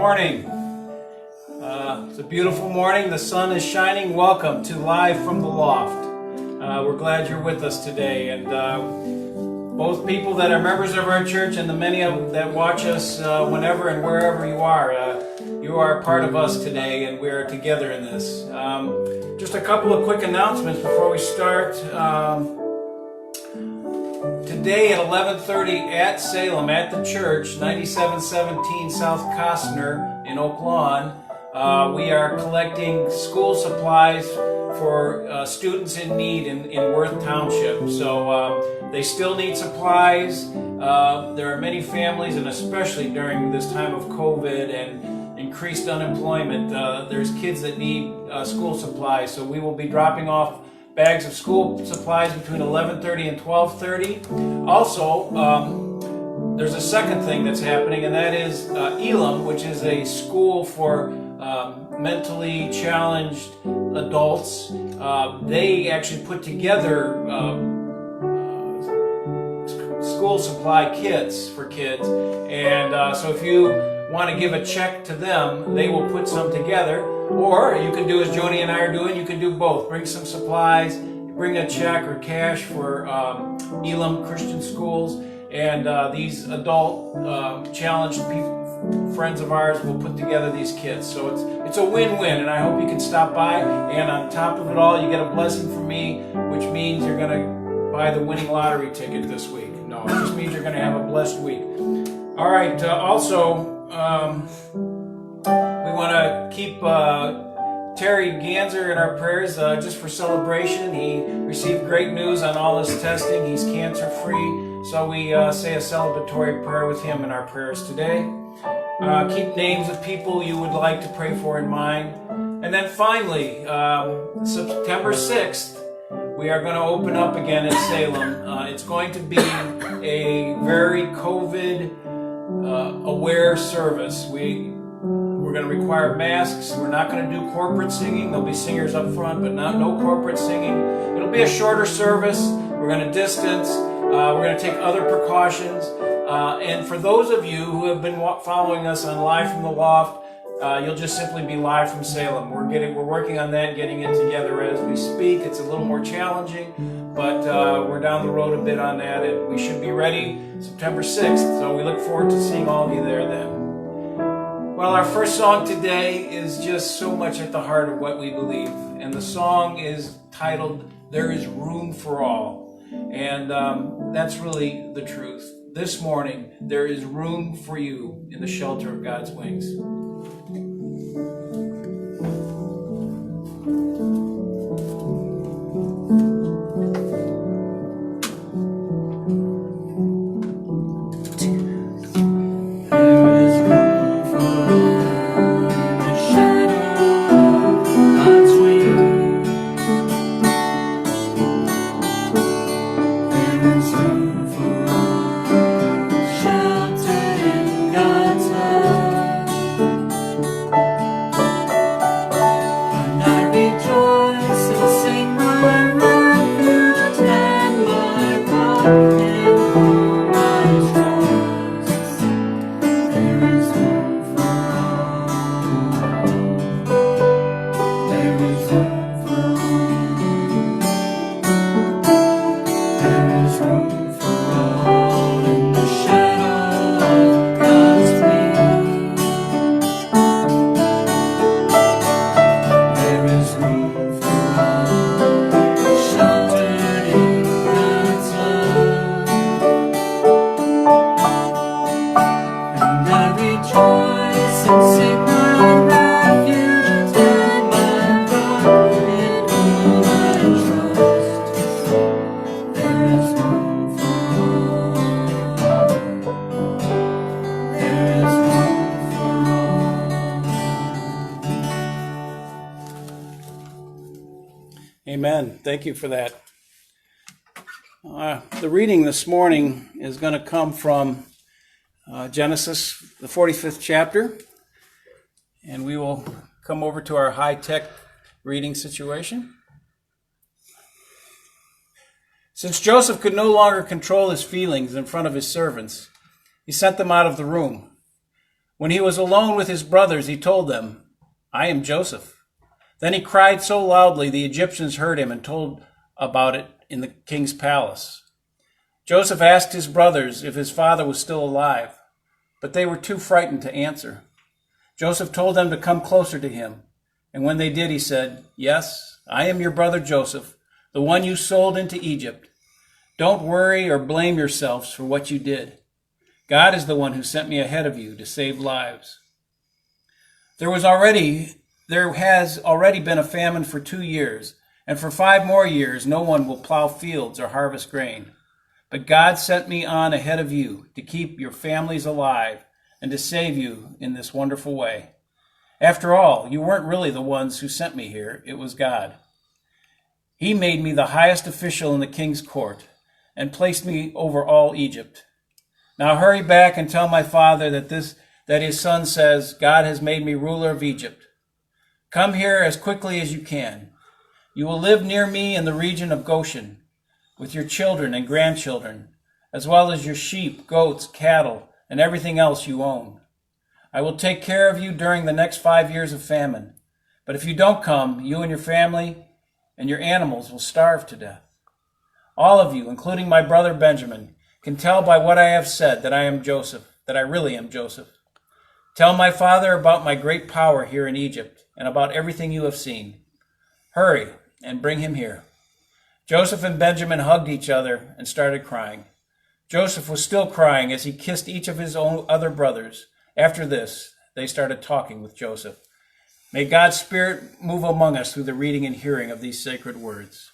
morning. It's a beautiful morning. The sun is shining. Welcome to Live from the Loft. We're glad you're with us today. And both people that are members of our church and the many of that watch us whenever and wherever you are part of us today, and we are together in this. Just a couple of quick announcements before we start. Today at 11:30 at Salem, at the church, 9717 South Costner in Oak Lawn, we are collecting school supplies for students in need in Worth Township. So they still need supplies. There are many families, and especially during this time of COVID and increased unemployment, there's kids that need school supplies. So we will be dropping off bags of school supplies between 11:30 and 12:30. Also, there's a second thing that's happening, and that is Elam, which is a school for mentally challenged adults. They actually put together school supply kits for kids, and so if you want to give a check to them, they will put some together. Or you can do as Jody and I are doing, you can do both. Bring some supplies, bring a check or cash for Elam Christian Schools, and these adult challenged friends of ours will put together these kits. So it's a win-win, and I hope you can stop by. And on top of it all, you get a blessing from me, which means you're going to buy the winning lottery ticket this week. No, it just means you're going to have a blessed week. All right, also, we want to keep Terry Ganser in our prayers just for celebration. He received great news on all his testing. He's cancer-free. So we say a celebratory prayer with him in our prayers today. Keep names of people you would like to pray for in mind. And then finally, September 6th, we are going to open up again in Salem. It's going to be a very COVID-aware service. We're going to require masks. We're not going to do corporate singing. There'll be singers up front, but no corporate singing. It'll be a shorter service. We're going to distance. We're going to take other precautions. And for those of you who have been following us on Live from the Loft, you'll just simply be live from Salem. We're working on that, getting it together as we speak. It's a little more challenging, but we're down the road a bit on that, and we should be ready September 6th. So we look forward to seeing all of you there then. Well, our first song today is just so much at the heart of what we believe, and the song is titled, "There is Room for All." And that's really the truth. This morning, there is room for you in the shelter of God's wings. Amen. Thank you for that. The reading this morning is going to come from Genesis, the 45th chapter, and we will come over to our high-tech reading situation. Since Joseph could no longer control his feelings in front of his servants, he sent them out of the room. When he was alone with his brothers, he told them, "I am Joseph." Then he cried so loudly the Egyptians heard him and told about it in the king's palace. Joseph asked his brothers if his father was still alive, but they were too frightened to answer. Joseph told them to come closer to him, and when they did, he said, "Yes, I am your brother Joseph, the one you sold into Egypt. Don't worry or blame yourselves for what you did. God is the one who sent me ahead of you to save lives." There has already been a famine for 2 years, and for 5 more years no one will plow fields or harvest grain. But God sent me on ahead of you to keep your families alive and to save you in this wonderful way. After all, you weren't really the ones who sent me here, it was God. He made me the highest official in the king's court and placed me over all Egypt. Now hurry back and tell my father that his son says, "God has made me ruler of Egypt." Come here as quickly as you can. You will live near me in the region of Goshen, with your children and grandchildren, as well as your sheep, goats, cattle, and everything else you own. I will take care of you during the next 5 years of famine. But if you don't come, you and your family and your animals will starve to death. All of you, including my brother Benjamin, can tell by what I have said that I really am Joseph. Tell my father about my great power here in Egypt and about everything you have seen. Hurry and bring him here." Joseph and Benjamin hugged each other and started crying. Joseph was still crying as he kissed each of his own other brothers. After this, they started talking with Joseph. May God's Spirit move among us through the reading and hearing of these sacred words.